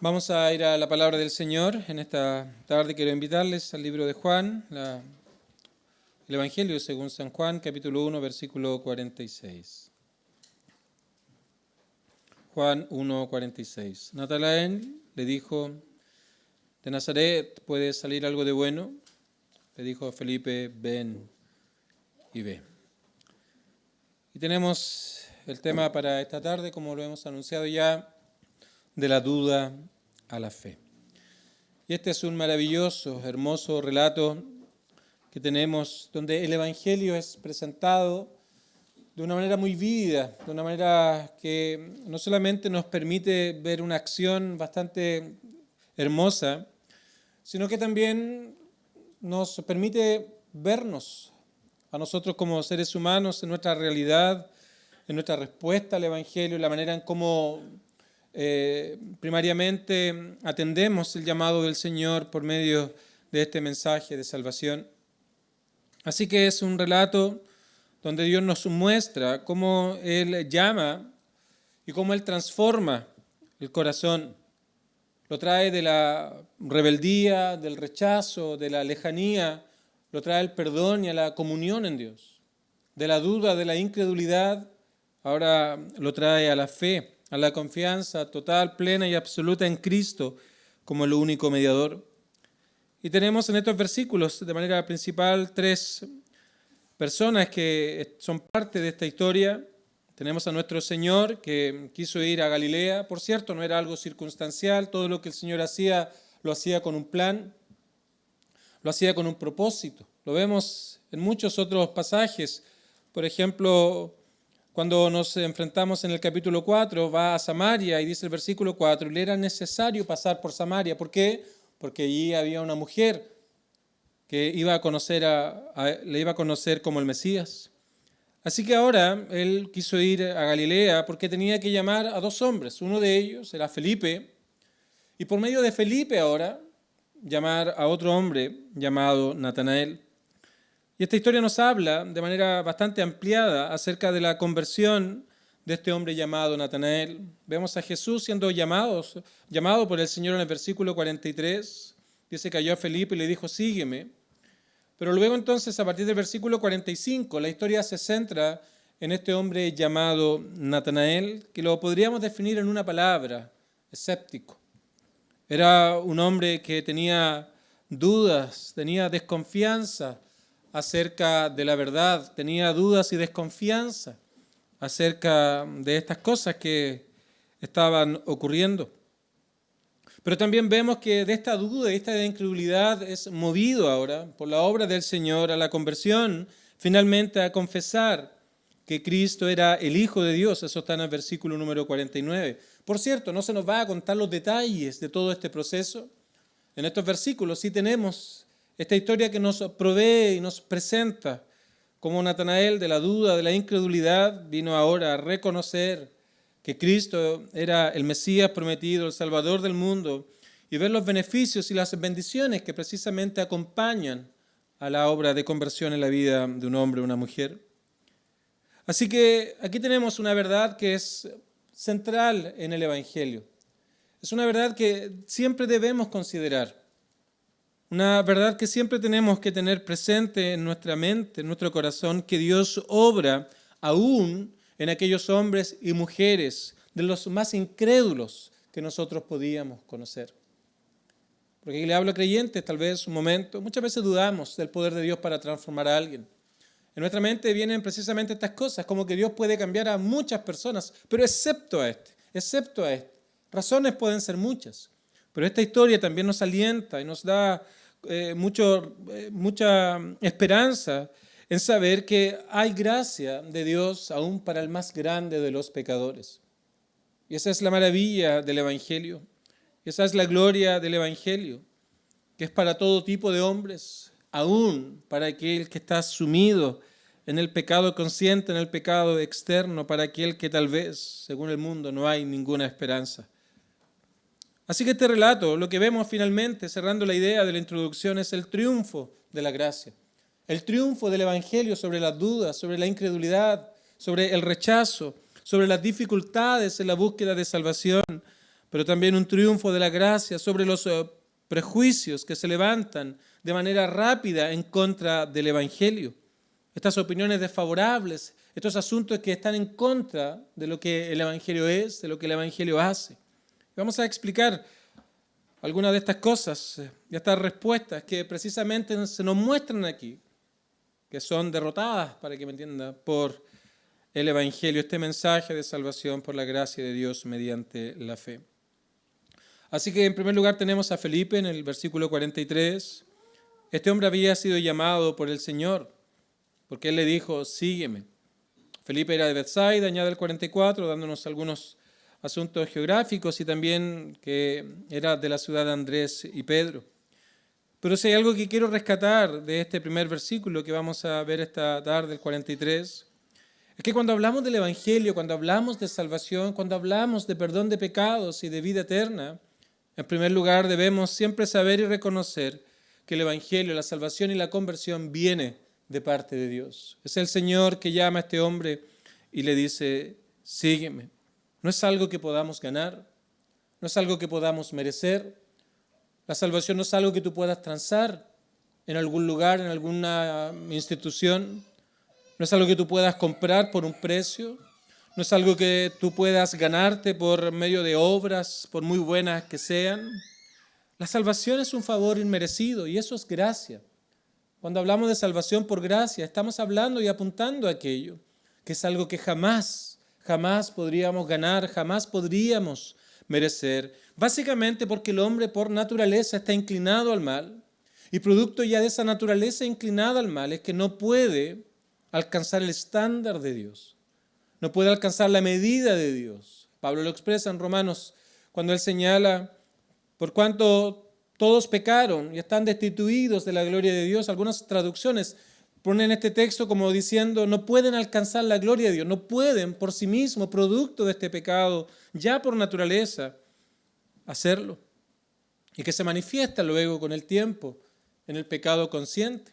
Vamos a ir a la palabra del Señor. En esta tarde quiero invitarles al libro de Juan, el Evangelio según San Juan, capítulo 1, versículo 46. Juan 1, 46. Natanael le dijo, ¿de Nazaret puede salir algo de bueno? Le dijo a Felipe, ven y ve. Y tenemos el tema para esta tarde, como lo hemos anunciado ya, de la duda a la fe. Y este es un maravilloso, hermoso relato que tenemos, donde el Evangelio es presentado de una manera muy vívida, de una manera que no solamente nos permite ver una acción bastante hermosa, sino que también nos permite vernos a nosotros como seres humanos en nuestra realidad, en nuestra respuesta al Evangelio, en la manera en cómo primariamente atendemos el llamado del Señor por medio de este mensaje de salvación. Así que es un relato donde Dios nos muestra cómo Él llama y cómo Él transforma el corazón. Lo trae de la rebeldía, del rechazo, de la lejanía, lo trae al perdón y a la comunión en Dios. De la duda, de la incredulidad, ahora lo trae a la fe, a la confianza total, plena y absoluta en Cristo como el único mediador. Y tenemos en estos versículos de manera principal tres personas que son parte de esta historia. Tenemos a nuestro Señor que quiso ir a Galilea. Por cierto, no era algo circunstancial. Todo lo que el Señor hacía, lo hacía con un plan, lo hacía con un propósito. Lo vemos en muchos otros pasajes. Por ejemplo, cuando nos enfrentamos en el capítulo 4, va a Samaria y dice el versículo 4, le era necesario pasar por Samaria. ¿Por qué? Porque allí había una mujer que iba a conocer le iba a conocer como el Mesías. Así que ahora él quiso ir a Galilea porque tenía que llamar a dos hombres. Uno de ellos era Felipe, y por medio de Felipe ahora llamar a otro hombre llamado Natanael. Y esta historia nos habla de manera bastante ampliada acerca de la conversión de este hombre llamado Natanael. Vemos a Jesús siendo llamado por el Señor en el versículo 43. Dice que halló a Felipe y le dijo, sígueme. Pero luego entonces, a partir del versículo 45, la historia se centra en este hombre llamado Natanael, que lo podríamos definir en una palabra, escéptico. Era un hombre que tenía dudas, tenía desconfianza acerca de la verdad, tenía dudas y desconfianza acerca de estas cosas que estaban ocurriendo. Pero también vemos que de esta duda y esta incredulidad es movido ahora por la obra del Señor a la conversión, finalmente a confesar que Cristo era el Hijo de Dios. Eso está en el versículo número 49. Por cierto, no se nos va a contar los detalles de todo este proceso. En estos versículos sí tenemos esta historia que nos provee y nos presenta cómo Natanael, de la duda, de la incredulidad, vino ahora a reconocer que Cristo era el Mesías prometido, el Salvador del mundo, y ver los beneficios y las bendiciones que precisamente acompañan a la obra de conversión en la vida de un hombre o una mujer. Así que aquí tenemos una verdad que es central en el Evangelio. Es una verdad que siempre debemos considerar. Una verdad que siempre tenemos que tener presente en nuestra mente, en nuestro corazón, que Dios obra aún en aquellos hombres y mujeres de los más incrédulos que nosotros podíamos conocer. Porque aquí le hablo a creyentes, tal vez un momento, muchas veces dudamos del poder de Dios para transformar a alguien. En nuestra mente vienen precisamente estas cosas, como que Dios puede cambiar a muchas personas, pero excepto a este. Razones pueden ser muchas. Pero esta historia también nos alienta y nos da mucha esperanza en saber que hay gracia de Dios aún para el más grande de los pecadores. Y esa es la maravilla del Evangelio. Esa es la gloria del Evangelio, que es para todo tipo de hombres, aún para aquel que está sumido en el pecado consciente, en el pecado externo, para aquel que tal vez, según el mundo, no hay ninguna esperanza. Así que este relato, lo que vemos finalmente, cerrando la idea de la introducción, es el triunfo de la gracia. El triunfo del Evangelio sobre las dudas, sobre la incredulidad, sobre el rechazo, sobre las dificultades en la búsqueda de salvación, pero también un triunfo de la gracia sobre los prejuicios que se levantan de manera rápida en contra del Evangelio. Estas opiniones desfavorables, estos asuntos que están en contra de lo que el Evangelio es, de lo que el Evangelio hace. Vamos a explicar algunas de estas cosas y estas respuestas que precisamente se nos muestran aquí, que son derrotadas, para que me entienda, por el Evangelio, este mensaje de salvación por la gracia de Dios mediante la fe. Así que en primer lugar tenemos a Felipe en el versículo 43. Este hombre había sido llamado por el Señor, porque él le dijo, sígueme. Felipe era de Bethsaida, añade el 44, dándonos algunos asuntos geográficos y también que era de la ciudad de Andrés y Pedro. Pero si hay algo que quiero rescatar de este primer versículo que vamos a ver esta tarde, el 43, es que cuando hablamos del Evangelio, cuando hablamos de salvación, cuando hablamos de perdón de pecados y de vida eterna, en primer lugar debemos siempre saber y reconocer que el Evangelio, la salvación y la conversión viene de parte de Dios. Es el Señor que llama a este hombre y le dice, sígueme. No es algo que podamos ganar, no es algo que podamos merecer. La salvación no es algo que tú puedas transar en algún lugar, en alguna institución. No es algo que tú puedas comprar por un precio. No es algo que tú puedas ganarte por medio de obras, por muy buenas que sean. La salvación es un favor inmerecido y eso es gracia. Cuando hablamos de salvación por gracia, estamos hablando y apuntando a aquello, que es algo que jamás podríamos ganar, jamás podríamos merecer. Básicamente porque el hombre por naturaleza está inclinado al mal y producto ya de esa naturaleza inclinada al mal es que no puede alcanzar el estándar de Dios, no puede alcanzar la medida de Dios. Pablo lo expresa en Romanos cuando él señala, por cuanto todos pecaron y están destituidos de la gloria de Dios. Algunas traducciones ponen este texto como diciendo, no pueden alcanzar la gloria de Dios, no pueden por sí mismos, producto de este pecado, ya por naturaleza, hacerlo. Y que se manifiesta luego con el tiempo en el pecado consciente.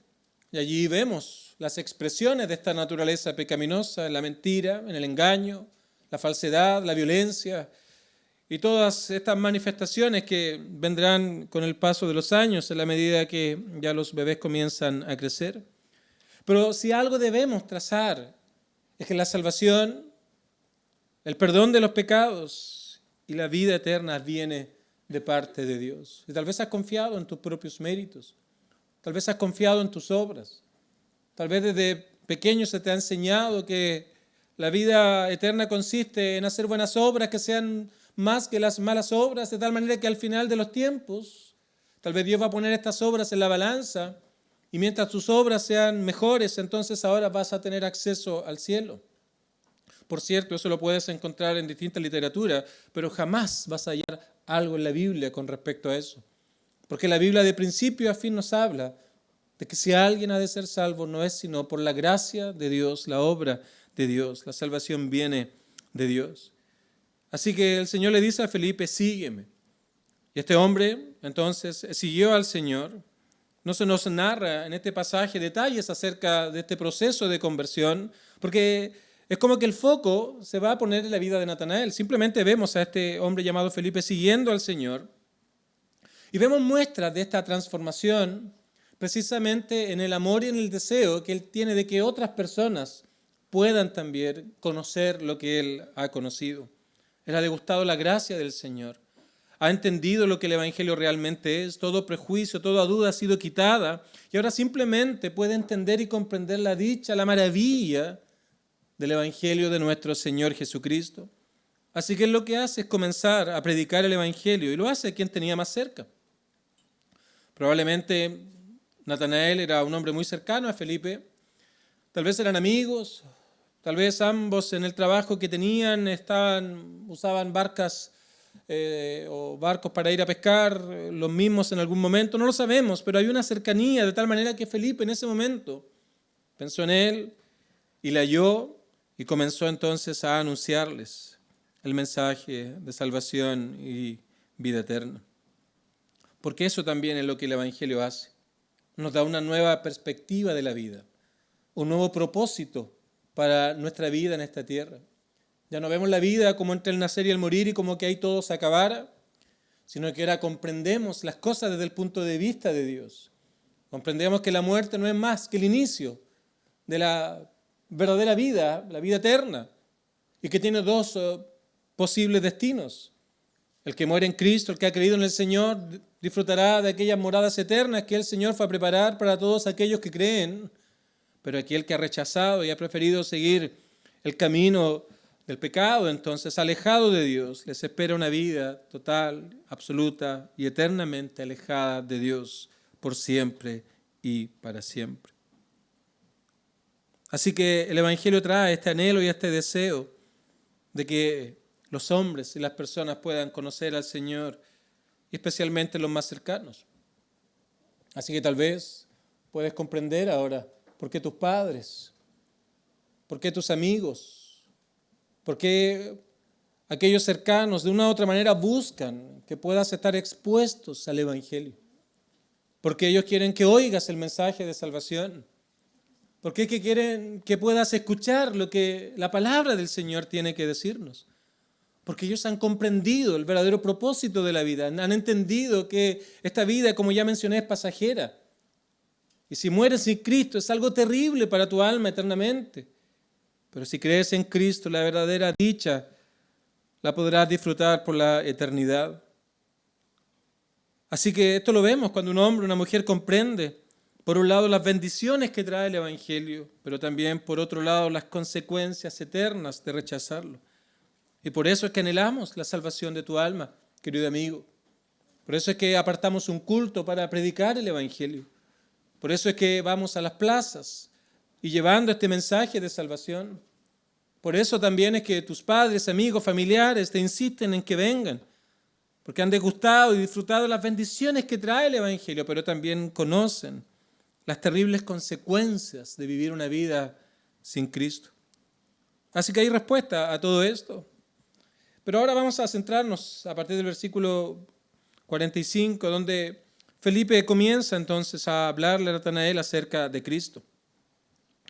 Y allí vemos las expresiones de esta naturaleza pecaminosa, en la mentira, en el engaño, la falsedad, la violencia, y todas estas manifestaciones que vendrán con el paso de los años en la medida que ya los bebés comienzan a crecer. Pero si algo debemos trazar es que la salvación, el perdón de los pecados y la vida eterna viene de parte de Dios. Y tal vez has confiado en tus propios méritos, tal vez has confiado en tus obras, tal vez desde pequeño se te ha enseñado que la vida eterna consiste en hacer buenas obras que sean más que las malas obras, de tal manera que al final de los tiempos, tal vez Dios va a poner estas obras en la balanza y mientras tus obras sean mejores, entonces ahora vas a tener acceso al cielo. Por cierto, eso lo puedes encontrar en distintas literaturas, pero jamás vas a hallar algo en la Biblia con respecto a eso. Porque la Biblia de principio a fin nos habla de que si alguien ha de ser salvo no es sino por la gracia de Dios, la obra de Dios. La salvación viene de Dios. Así que el Señor le dice a Felipe, sígueme. Y este hombre entonces siguió al Señor. No se nos narra en este pasaje detalles acerca de este proceso de conversión, porque es como que el foco se va a poner en la vida de Natanael. Simplemente vemos a este hombre llamado Felipe siguiendo al Señor y vemos muestras de esta transformación precisamente en el amor y en el deseo que él tiene de que otras personas puedan también conocer lo que él ha conocido. Él ha degustado la gracia del Señor. Ha entendido lo que el Evangelio realmente es. Todo prejuicio, toda duda ha sido quitada. Y ahora simplemente puede entender y comprender la dicha, la maravilla del Evangelio de nuestro Señor Jesucristo. Así que él lo que hace es comenzar a predicar el Evangelio. Y lo hace a quien tenía más cerca. Probablemente Natanael era un hombre muy cercano a Felipe. Tal vez eran amigos. Tal vez ambos en el trabajo que tenían usaban barcas o barcos para ir a pescar, los mismos en algún momento, no lo sabemos, pero hay una cercanía de tal manera que Felipe en ese momento pensó en él y le halló y comenzó entonces a anunciarles el mensaje de salvación y vida eterna. Porque eso también es lo que el Evangelio hace. Nos da una nueva perspectiva de la vida, un nuevo propósito para nuestra vida en esta tierra. Ya no vemos la vida como entre el nacer y el morir y como que ahí todo se acabara, sino que ahora comprendemos las cosas desde el punto de vista de Dios. Comprendemos que la muerte no es más que el inicio de la verdadera vida, la vida eterna, y que tiene dos posibles destinos. El que muere en Cristo, el que ha creído en el Señor, disfrutará de aquellas moradas eternas que el Señor fue a preparar para todos aquellos que creen. Pero aquel que ha rechazado y ha preferido seguir el camino del pecado, entonces alejado de Dios, les espera una vida total, absoluta y eternamente alejada de Dios por siempre y para siempre. Así que el Evangelio trae este anhelo y este deseo de que los hombres y las personas puedan conocer al Señor, y especialmente los más cercanos. Así que tal vez puedes comprender ahora por qué tus padres, por qué tus amigos, por qué aquellos cercanos de una u otra manera buscan que puedas estar expuestos al Evangelio. Porque ellos quieren que oigas el mensaje de salvación. Porque es que quieren que puedas escuchar lo que la palabra del Señor tiene que decirnos. Porque ellos han comprendido el verdadero propósito de la vida. Han entendido que esta vida, como ya mencioné, es pasajera. Y si mueres sin Cristo es algo terrible para tu alma eternamente. Pero si crees en Cristo, la verdadera dicha la podrás disfrutar por la eternidad. Así que esto lo vemos cuando un hombre o una mujer comprende, por un lado, las bendiciones que trae el Evangelio, pero también, por otro lado, las consecuencias eternas de rechazarlo. Y por eso es que anhelamos la salvación de tu alma, querido amigo. Por eso es que apartamos un culto para predicar el Evangelio. Por eso es que vamos a las plazas y llevando este mensaje de salvación. Por eso también es que tus padres, amigos, familiares te insisten en que vengan, porque han degustado y disfrutado las bendiciones que trae el Evangelio, pero también conocen las terribles consecuencias de vivir una vida sin Cristo. Así que hay respuesta a todo esto. Pero ahora vamos a centrarnos a partir del versículo 45, donde Felipe comienza entonces a hablarle a Natanael acerca de Cristo.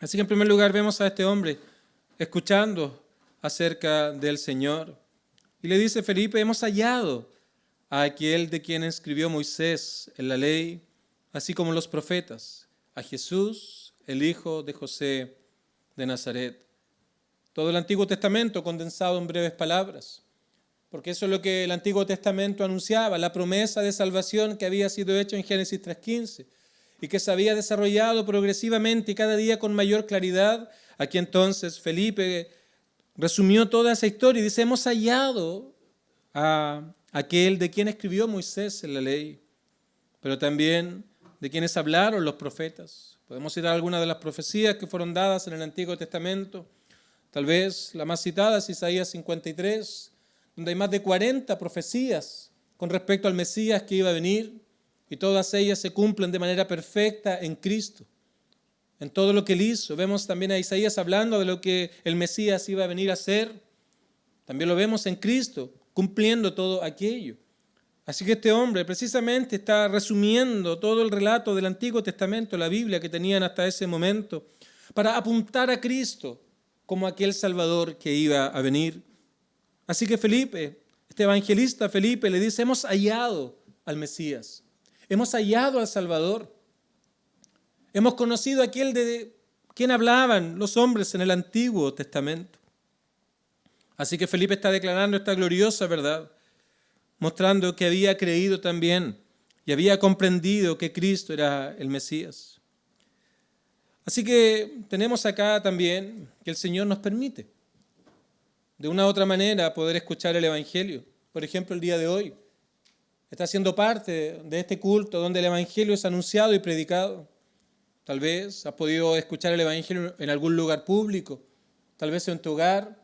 Así que en primer lugar vemos a este hombre escuchando acerca del Señor. Y le dice Felipe: hemos hallado a aquel de quien escribió Moisés en la ley, así como los profetas, a Jesús, el hijo de José de Nazaret. Todo el Antiguo Testamento condensado en breves palabras, porque eso es lo que el Antiguo Testamento anunciaba, la promesa de salvación que había sido hecha en Génesis 3:15 y que se había desarrollado progresivamente y cada día con mayor claridad. Aquí entonces Felipe resumió toda esa historia y dice: hemos hallado a aquel de quien escribió Moisés en la ley, pero también de quienes hablaron los profetas. Podemos citar algunas de las profecías que fueron dadas en el Antiguo Testamento. Tal vez la más citada es Isaías 53, donde hay más de 40 profecías con respecto al Mesías que iba a venir, y todas ellas se cumplen de manera perfecta en Cristo, en todo lo que Él hizo. Vemos también a Isaías hablando de lo que el Mesías iba a venir a hacer. También lo vemos en Cristo, cumpliendo todo aquello. Así que este hombre precisamente está resumiendo todo el relato del Antiguo Testamento, la Biblia que tenían hasta ese momento, para apuntar a Cristo como aquel Salvador que iba a venir. Así que Felipe, este evangelista Felipe, le dice: hemos hallado al Mesías, hemos hallado al Salvador, hemos conocido a aquel de quien hablaban los hombres en el Antiguo Testamento. Así que Felipe está declarando esta gloriosa verdad, mostrando que había creído también y había comprendido que Cristo era el Mesías. Así que tenemos acá también que el Señor nos permite de una u otra manera poder escuchar el Evangelio. Por ejemplo, el día de hoy está siendo parte de este culto donde el Evangelio es anunciado y predicado. Tal vez has podido escuchar el Evangelio en algún lugar público, tal vez en tu hogar,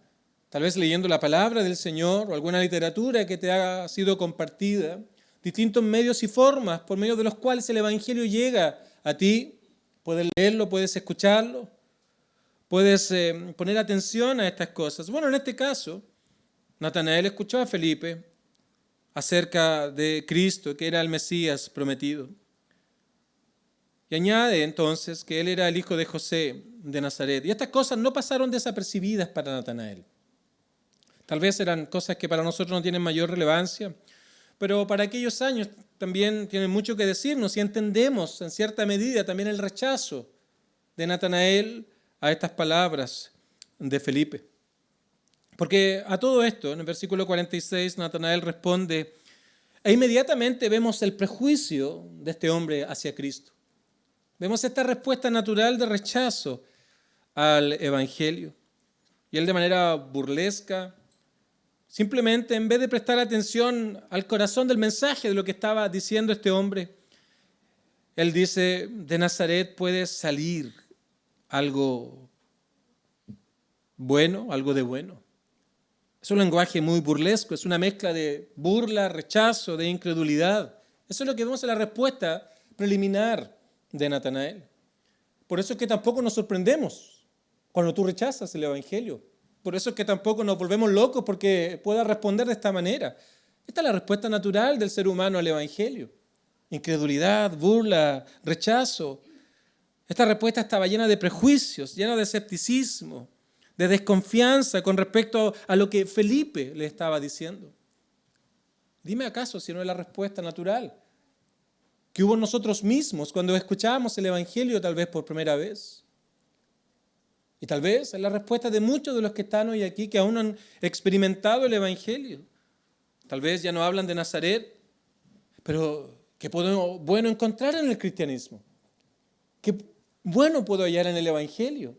tal vez leyendo la palabra del Señor o alguna literatura que te ha sido compartida, distintos medios y formas por medio de los cuales el Evangelio llega a ti. Puedes leerlo, puedes escucharlo, puedes poner atención a estas cosas. Bueno, en este caso, Natanael escuchó a Felipe acerca de Cristo, que era el Mesías prometido. Y añade entonces que él era el hijo de José de Nazaret. Y estas cosas no pasaron desapercibidas para Natanael. Tal vez eran cosas que para nosotros no tienen mayor relevancia, pero para aquellos años también tienen mucho que decirnos y entendemos en cierta medida también el rechazo de Natanael a estas palabras de Felipe. Porque a todo esto, en el versículo 46, Natanael responde, e inmediatamente vemos el prejuicio de este hombre hacia Cristo. Vemos esta respuesta natural de rechazo al Evangelio. Y él de manera burlesca, simplemente en vez de prestar atención al corazón del mensaje de lo que estaba diciendo este hombre, él dice, de Nazaret puede salir algo bueno, algo de bueno. Es un lenguaje muy burlesco, es una mezcla de burla, rechazo, de incredulidad. Eso es lo que vemos en la respuesta preliminar de Natanael. Por eso es que tampoco nos sorprendemos cuando tú rechazas el Evangelio. Por eso es que tampoco nos volvemos locos porque pueda responder de esta manera. Esta es la respuesta natural del ser humano al Evangelio. Incredulidad, burla, rechazo. Esta respuesta estaba llena de prejuicios, llena de escepticismo, de desconfianza con respecto a lo que Felipe le estaba diciendo. Dime acaso si no es la respuesta natural que hubo en nosotros mismos cuando escuchábamos el Evangelio tal vez por primera vez. Y tal vez es la respuesta de muchos de los que están hoy aquí que aún no han experimentado el Evangelio. Tal vez ya no hablan de Nazaret, pero ¿qué puedo bueno encontrar en el cristianismo? ¿Qué bueno puedo hallar en el Evangelio?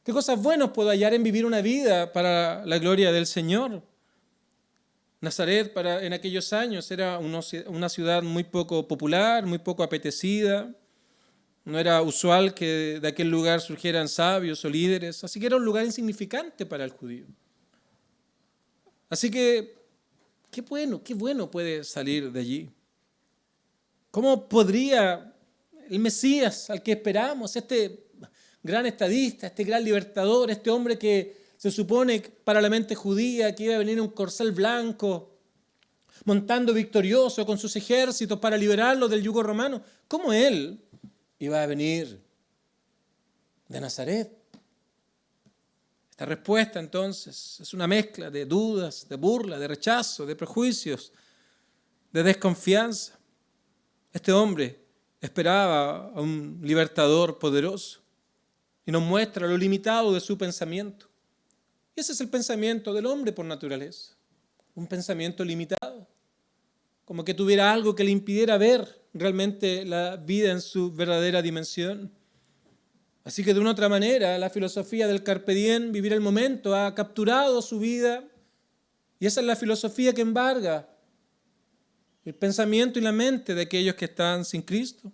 ¿Qué cosas buenas puedo hallar en vivir una vida para la gloria del Señor? Nazaret en aquellos años era una ciudad muy poco popular, muy poco apetecida. No era usual que de aquel lugar surgieran sabios o líderes, así que era un lugar insignificante para el judío. Así que, qué bueno puede salir de allí. ¿Cómo podría el Mesías al que esperamos, este gran estadista, este gran libertador, este hombre que se supone para la mente judía que iba a venir en un corcel blanco, montando victorioso con sus ejércitos para liberarlos del yugo romano, cómo él iba a venir de Nazaret? Esta respuesta entonces es una mezcla de dudas, de burla, de rechazo, de prejuicios, de desconfianza. Este hombre esperaba a un libertador poderoso y nos muestra lo limitado de su pensamiento. Y ese es el pensamiento del hombre por naturaleza, un pensamiento limitado, como que tuviera algo que le impidiera ver realmente la vida en su verdadera dimensión. Así que de una u otra manera, la filosofía del carpe diem, vivir el momento, ha capturado su vida y esa es la filosofía que embarga el pensamiento y la mente de aquellos que están sin Cristo.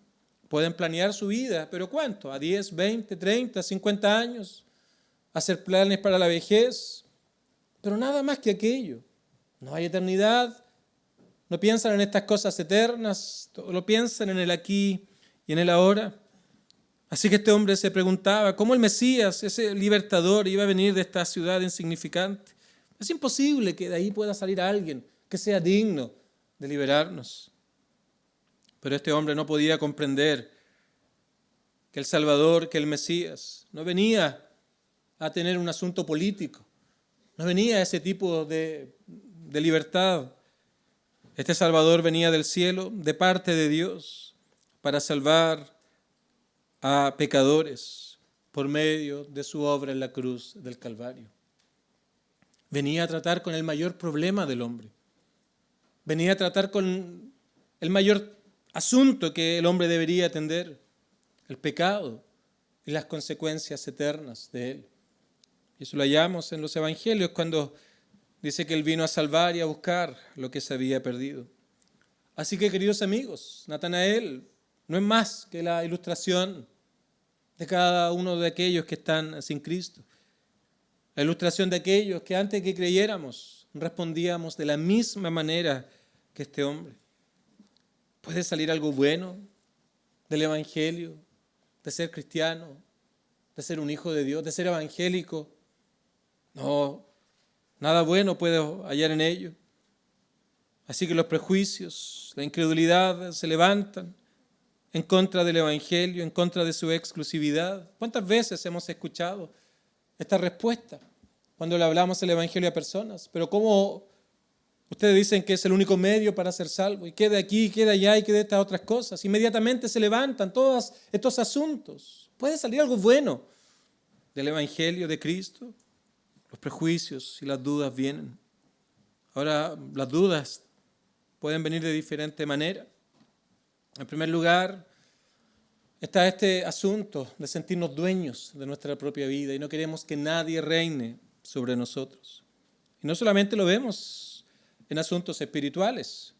Pueden planear su vida, pero ¿cuánto? ¿A 10, 20, 30, 50 años? Hacer planes para la vejez, pero nada más que aquello. No hay eternidad, no piensan en estas cosas eternas, lo piensan en el aquí y en el ahora. Así que este hombre se preguntaba cómo el Mesías, ese libertador, iba a venir de esta ciudad insignificante. Es imposible que de ahí pueda salir alguien que sea digno de liberarnos. Pero este hombre no podía comprender que el Salvador, que el Mesías, no venía a tener un asunto político, no venía a ese tipo de libertad. Este Salvador venía del cielo, de parte de Dios, para salvar a pecadores por medio de su obra en la cruz del Calvario. Venía a tratar con el mayor problema del hombre. Venía a tratar con el mayor asunto que el hombre debería atender, el pecado y las consecuencias eternas de él. Y eso lo hallamos en los evangelios cuando dice que él vino a salvar y a buscar lo que se había perdido. Así que, queridos amigos, Natanael no es más que la ilustración de cada uno de aquellos que están sin Cristo. La ilustración de aquellos que antes que creyéramos respondíamos de la misma manera que este hombre. ¿Puede salir algo bueno del evangelio, de ser cristiano, de ser un hijo de Dios, de ser evangélico? No, nada bueno puedo hallar en ello. Así que los prejuicios, la incredulidad se levantan en contra del evangelio, en contra de su exclusividad. ¿Cuántas veces hemos escuchado esta respuesta? cuando le hablamos el Evangelio a personas. Pero ¿cómo ustedes dicen que es el único medio para ser salvo? Y quede aquí, quede allá y quede estas otras cosas. Inmediatamente se levantan todos estos asuntos. ¿Puede salir algo bueno del Evangelio de Cristo? Los prejuicios y las dudas vienen. Ahora, las dudas pueden venir de diferente manera. En primer lugar, está este asunto de sentirnos dueños de nuestra propia vida y no queremos que nadie reine sobre nosotros. Y no solamente lo vemos en asuntos espirituales,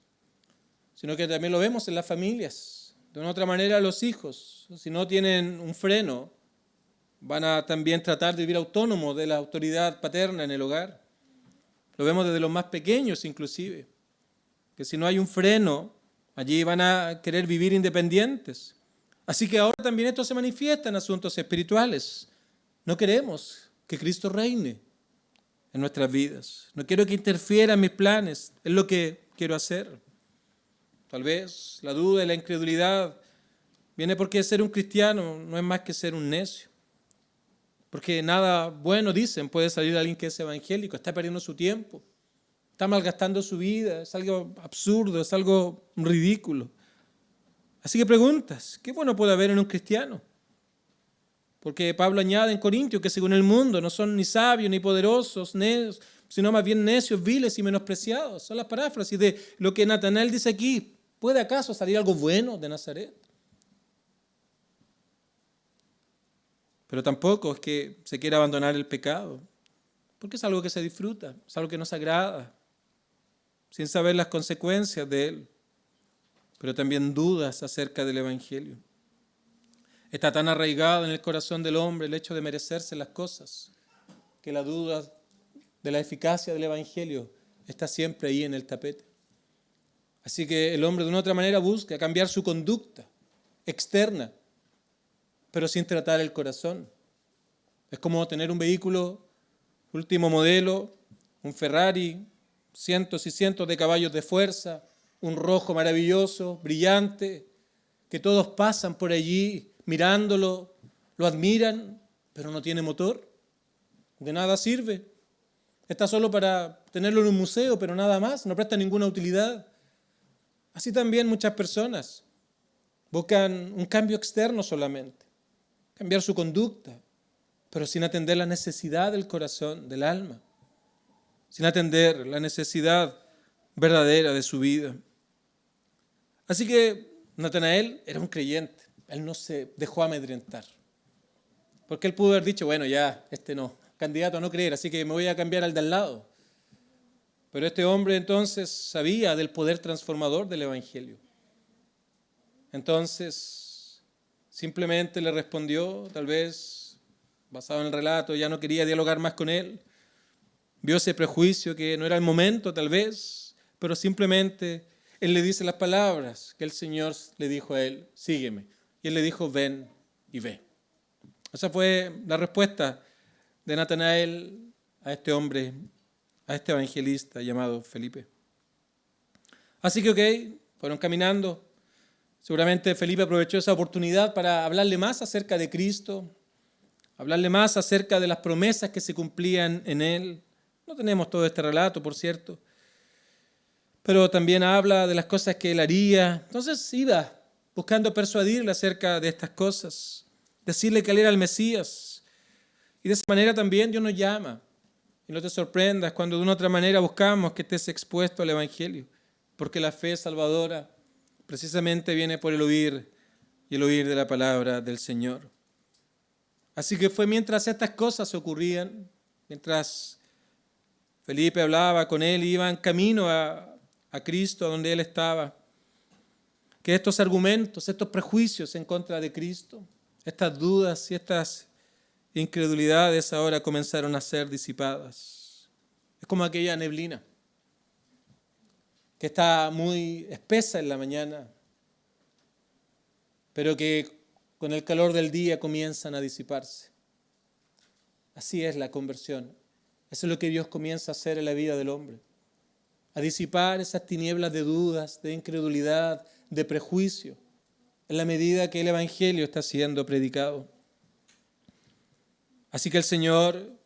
sino que también lo vemos en las familias. De una otra manera, los hijos, si no tienen un freno, van a también tratar de vivir autónomos de la autoridad paterna en el hogar. Lo vemos desde los más pequeños inclusive, que si no hay un freno, allí van a querer vivir independientes. Así que ahora también esto se manifiesta en asuntos espirituales. No queremos que Cristo reine en nuestras vidas. No quiero que interfiera en mis planes, es lo que quiero hacer. Tal vez la duda y la incredulidad viene porque ser un cristiano no es más que ser un necio. Porque nada bueno, dicen, puede salir de alguien que es evangélico, está perdiendo su tiempo, está malgastando su vida, es algo absurdo, es algo ridículo. Así que preguntas, ¿qué bueno puede haber en un cristiano? Porque Pablo añade en Corintios que según el mundo no son ni sabios ni poderosos, sino más bien necios, viles y menospreciados. Son las paráfrasis de lo que Natanael dice aquí. ¿Puede acaso salir algo bueno de Nazaret? Pero tampoco es que se quiera abandonar el pecado, porque es algo que se disfruta, es algo que nos agrada, sin saber las consecuencias de él. Pero también dudas acerca del Evangelio. Está tan arraigado en el corazón del hombre el hecho de merecerse las cosas, que la duda de la eficacia del Evangelio está siempre ahí en el tapete. Así que el hombre de una otra manera busca cambiar su conducta externa, pero sin tratar el corazón. Es como tener un vehículo último modelo, un Ferrari, cientos y cientos de caballos de fuerza, un rojo maravilloso, brillante, que todos pasan por allí mirándolo, lo admiran, pero no tiene motor. De nada sirve. Está solo para tenerlo en un museo, pero nada más, no presta ninguna utilidad. Así también muchas personas buscan un cambio externo solamente, cambiar su conducta, pero sin atender la necesidad del corazón, del alma, sin atender la necesidad verdadera de su vida. Así que Natanael era un creyente, él no se dejó amedrentar, porque él pudo haber dicho, bueno, ya, este no, candidato a no creer, así que me voy a cambiar al de al lado. Pero este hombre entonces sabía del poder transformador del Evangelio. Entonces, simplemente le respondió, tal vez, basado en el relato, ya no quería dialogar más con él. Vio ese prejuicio que no era el momento, tal vez, pero simplemente él le dice las palabras que el Señor le dijo a él, sígueme. Y él le dijo, ven y ve. Esa fue la respuesta de Natanael a este hombre, a este evangelista llamado Felipe. Así que, fueron caminando. Seguramente Felipe aprovechó esa oportunidad para hablarle más acerca de Cristo, hablarle más acerca de las promesas que se cumplían en él. No tenemos todo este relato, por cierto, pero también habla de las cosas que él haría. Entonces iba buscando persuadirle acerca de estas cosas, decirle que él era el Mesías. Y de esa manera también Dios nos llama. Y no te sorprendas cuando de una otra manera buscamos que estés expuesto al Evangelio, porque la fe salvadora precisamente viene por el oír y el oír de la palabra del Señor. Así que fue mientras estas cosas ocurrían, mientras Felipe hablaba con él y iban camino a Cristo, a donde él estaba, que estos argumentos, estos prejuicios en contra de Cristo, estas dudas y estas incredulidades ahora comenzaron a ser disipadas. Es como aquella neblina que está muy espesa en la mañana, pero que con el calor del día comienzan a disiparse. Así es la conversión. Eso es lo que Dios comienza a hacer en la vida del hombre. A disipar esas tinieblas de dudas, de incredulidad, de prejuicio, en la medida que el Evangelio está siendo predicado. Así que el Señor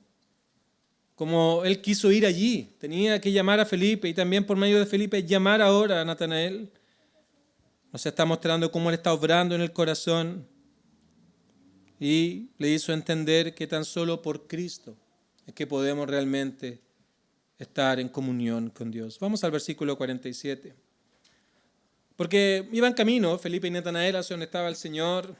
como él quiso ir allí. Tenía que llamar a Felipe y también por medio de Felipe llamar ahora a Natanael. Nos está mostrando cómo él está obrando en el corazón y le hizo entender que tan solo por Cristo es que podemos realmente estar en comunión con Dios. Vamos al versículo 47. Porque iban camino Felipe y Natanael hacia donde estaba el Señor.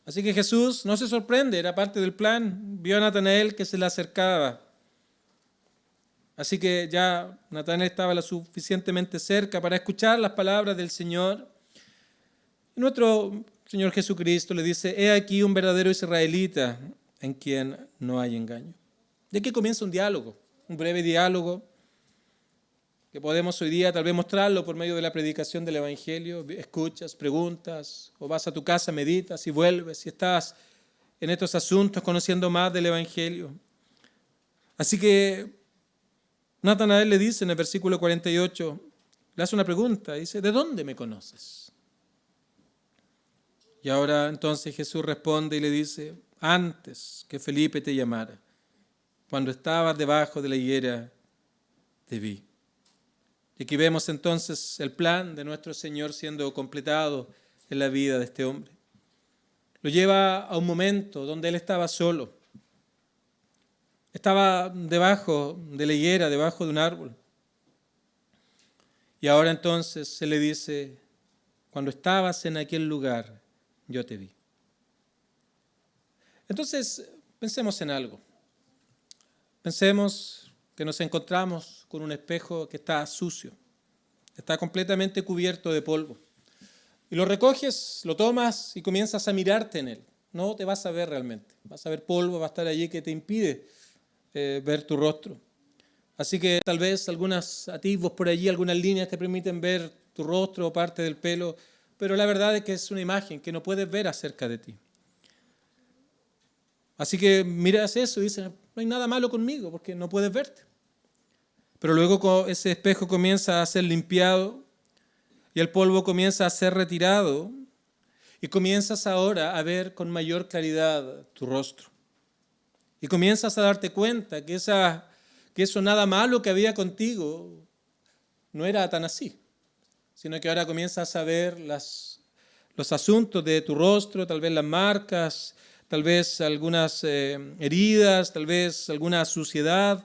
Así que Jesús no se sorprende, era parte del plan. Vio a Natanael que se le acercaba. Así que ya Natanael estaba lo suficientemente cerca para escuchar las palabras del Señor. Y nuestro Señor Jesucristo le dice: he aquí un verdadero israelita en quien no hay engaño. Y aquí comienza un diálogo, un breve diálogo que podemos hoy día tal vez mostrarlo por medio de la predicación del Evangelio. Escuchas, preguntas, o vas a tu casa, meditas y vuelves y estás en estos asuntos conociendo más del Evangelio. Así que Natanael le dice en el versículo 48, le hace una pregunta, dice: ¿de dónde me conoces? Y ahora entonces Jesús responde y le dice: antes que Felipe te llamara, cuando estabas debajo de la higuera, te vi. Y aquí vemos entonces el plan de nuestro Señor siendo completado en la vida de este hombre. Lo lleva a un momento donde él estaba solo. Estaba debajo de la higuera, debajo de un árbol. Y ahora entonces se le dice: cuando estabas en aquel lugar, yo te vi. Entonces, pensemos en algo. Pensemos que nos encontramos con un espejo que está sucio, está completamente cubierto de polvo. Y lo recoges, lo tomas y comienzas a mirarte en él. No te vas a ver realmente. Vas a ver polvo, va a estar allí que te impide ver tu rostro. Así que tal vez algunos atisbos por allí, algunas líneas te permiten ver tu rostro o parte del pelo, pero la verdad es que es una imagen que no puedes ver acerca de ti. Así que miras eso y dices: no hay nada malo conmigo porque no puedes verte. Pero luego ese espejo comienza a ser limpiado y el polvo comienza a ser retirado y comienzas ahora a ver con mayor claridad tu rostro. Y comienzas a darte cuenta que eso nada malo que había contigo no era tan así, sino que ahora comienzas a ver los asuntos de tu rostro, tal vez las marcas, tal vez algunas heridas, tal vez alguna suciedad.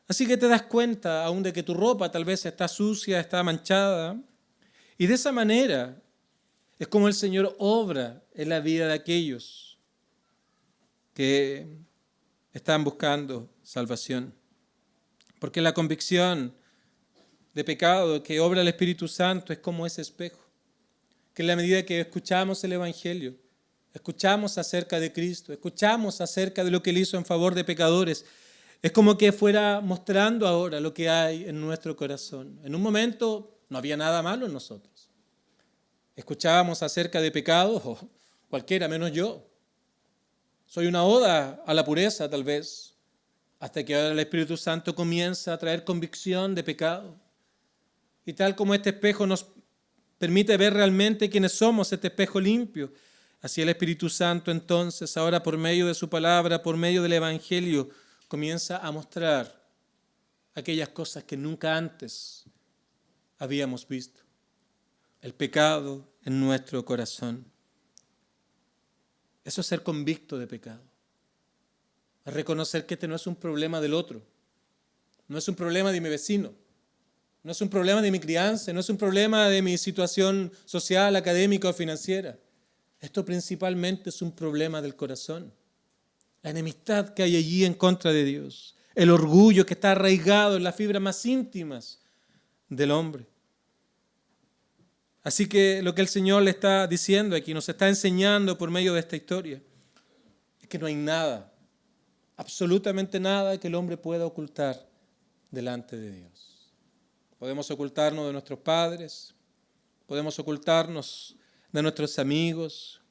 Así que te das cuenta aún de que tu ropa tal vez está sucia, está manchada. Y de esa manera es como el Señor obra en la vida de aquellos que están buscando salvación. Porque la convicción de pecado que obra el Espíritu Santo es como ese espejo, que en la medida que escuchamos el Evangelio, escuchamos acerca de Cristo, escuchamos acerca de lo que Él hizo en favor de pecadores, es como que fuera mostrando ahora lo que hay en nuestro corazón. En un momento no había nada malo en nosotros. Escuchábamos acerca de pecados, cualquiera menos yo. Soy una oda a la pureza tal vez, hasta que ahora el Espíritu Santo comienza a traer convicción de pecado. Y tal como este espejo nos permite ver realmente quiénes somos, este espejo limpio, así el Espíritu Santo entonces, ahora por medio de su palabra, por medio del Evangelio, comienza a mostrar aquellas cosas que nunca antes habíamos visto. El pecado en nuestro corazón. Eso es ser convicto de pecado. Es reconocer que este no es un problema del otro. No es un problema de mi vecino. No es un problema de mi crianza. No es un problema de mi situación social, académica o financiera. Esto principalmente es un problema del corazón. La enemistad que hay allí en contra de Dios. El orgullo que está arraigado en las fibras más íntimas del hombre. Así que lo que el Señor le está diciendo aquí, nos está enseñando por medio de esta historia, es que no hay nada, absolutamente nada que el hombre pueda ocultar delante de Dios. Podemos ocultarnos de nuestros padres, podemos ocultarnos de nuestros amigos,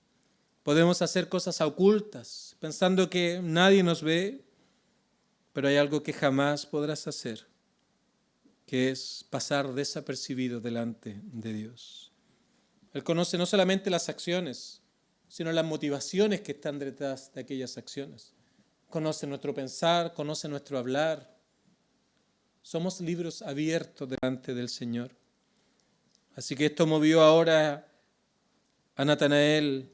podemos hacer cosas ocultas pensando que nadie nos ve, pero hay algo que jamás podrás hacer, que es pasar desapercibido delante de Dios. Él conoce no solamente las acciones, sino las motivaciones que están detrás de aquellas acciones. conoce nuestro pensar, conoce nuestro hablar. Somos libros abiertos delante del Señor. Así que esto movió ahora a Natanael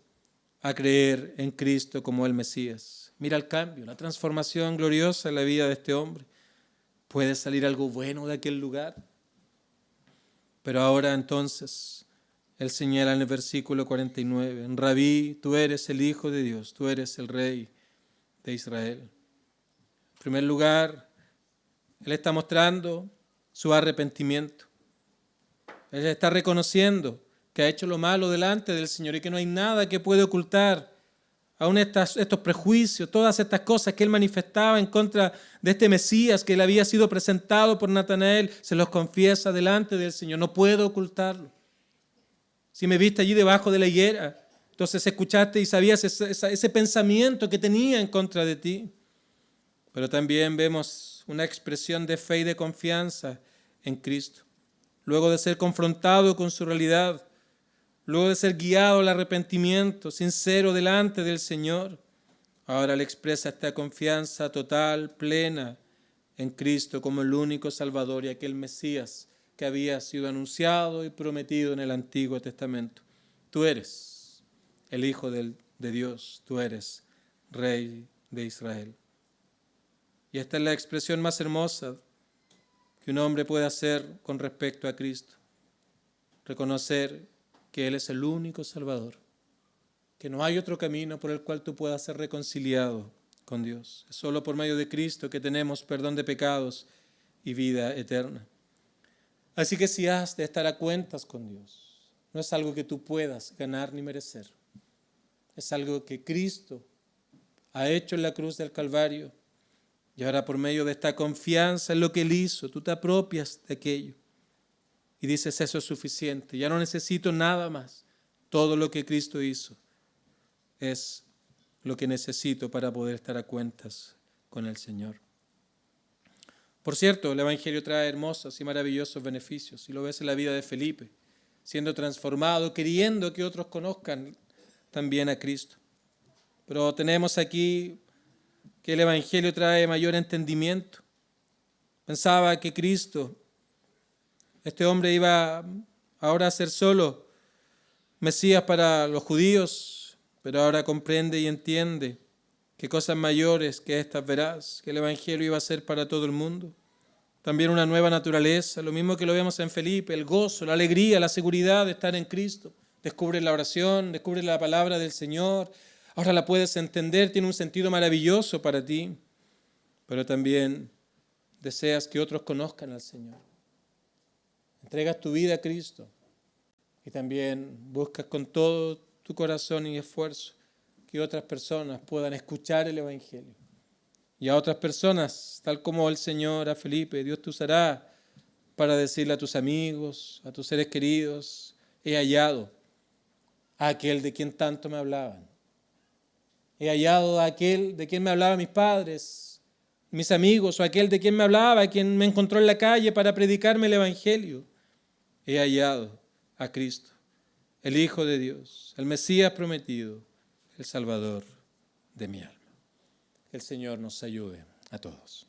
a creer en Cristo como el Mesías. Mira el cambio, la transformación gloriosa en la vida de este hombre. ¿Puede salir algo bueno de aquel lugar? Pero ahora entonces, él señala en el versículo 49, Rabí, tú eres el Hijo de Dios, tú eres el Rey de Israel. En primer lugar, él está mostrando su arrepentimiento. Él está reconociendo que ha hecho lo malo delante del Señor y que no hay nada que puede ocultar. Aún estos prejuicios, todas estas cosas que él manifestaba en contra de este Mesías que le había sido presentado por Natanael, se los confiesa delante del Señor. No puedo ocultarlo. Si me viste allí debajo de la higuera, entonces escuchaste y sabías ese pensamiento que tenía en contra de ti. Pero también vemos una expresión de fe y de confianza en Cristo. Luego de ser confrontado con su realidad, luego de ser guiado al arrepentimiento sincero delante del Señor, ahora le expresa esta confianza total, plena en Cristo como el único Salvador y aquel Mesías que había sido anunciado y prometido en el Antiguo Testamento. Tú eres el Hijo de Dios, tú eres Rey de Israel. Y esta es la expresión más hermosa que un hombre puede hacer con respecto a Cristo. Reconocer que Él es el único Salvador, que no hay otro camino por el cual tú puedas ser reconciliado con Dios. Es solo por medio de Cristo que tenemos perdón de pecados y vida eterna. Así que si has de estar a cuentas con Dios, no es algo que tú puedas ganar ni merecer. Es algo que Cristo ha hecho en la cruz del Calvario. Y ahora por medio de esta confianza en lo que Él hizo, tú te apropias de aquello. Y dices, eso es suficiente, ya no necesito nada más. Todo lo que Cristo hizo es lo que necesito para poder estar a cuentas con el Señor. Por cierto, el Evangelio trae hermosos y maravillosos beneficios. Si lo ves en la vida de Felipe, siendo transformado, queriendo que otros conozcan también a Cristo. Pero tenemos aquí que el Evangelio trae mayor entendimiento. Pensaba que Cristo, este hombre, iba ahora a ser solo Mesías para los judíos, pero ahora comprende y entiende que cosas mayores que estas verás, que el Evangelio iba a ser para todo el mundo. También una nueva naturaleza, lo mismo que lo vemos en Felipe, el gozo, la alegría, la seguridad de estar en Cristo. Descubres la oración, descubres la palabra del Señor, ahora la puedes entender, tiene un sentido maravilloso para ti, pero también deseas que otros conozcan al Señor. Entregas tu vida a Cristo y también buscas con todo tu corazón y esfuerzo que otras personas puedan escuchar el Evangelio. Y a otras personas, tal como el Señor a Felipe, Dios te usará para decirle a tus amigos, a tus seres queridos, he hallado a aquel de quien tanto me hablaban. He hallado a aquel de quien me hablaban mis padres, mis amigos, o aquel de quien me hablaba, quien me encontró en la calle para predicarme el Evangelio. He hallado a Cristo, el Hijo de Dios, el Mesías prometido, el Salvador de mi alma. Que el Señor nos ayude a todos.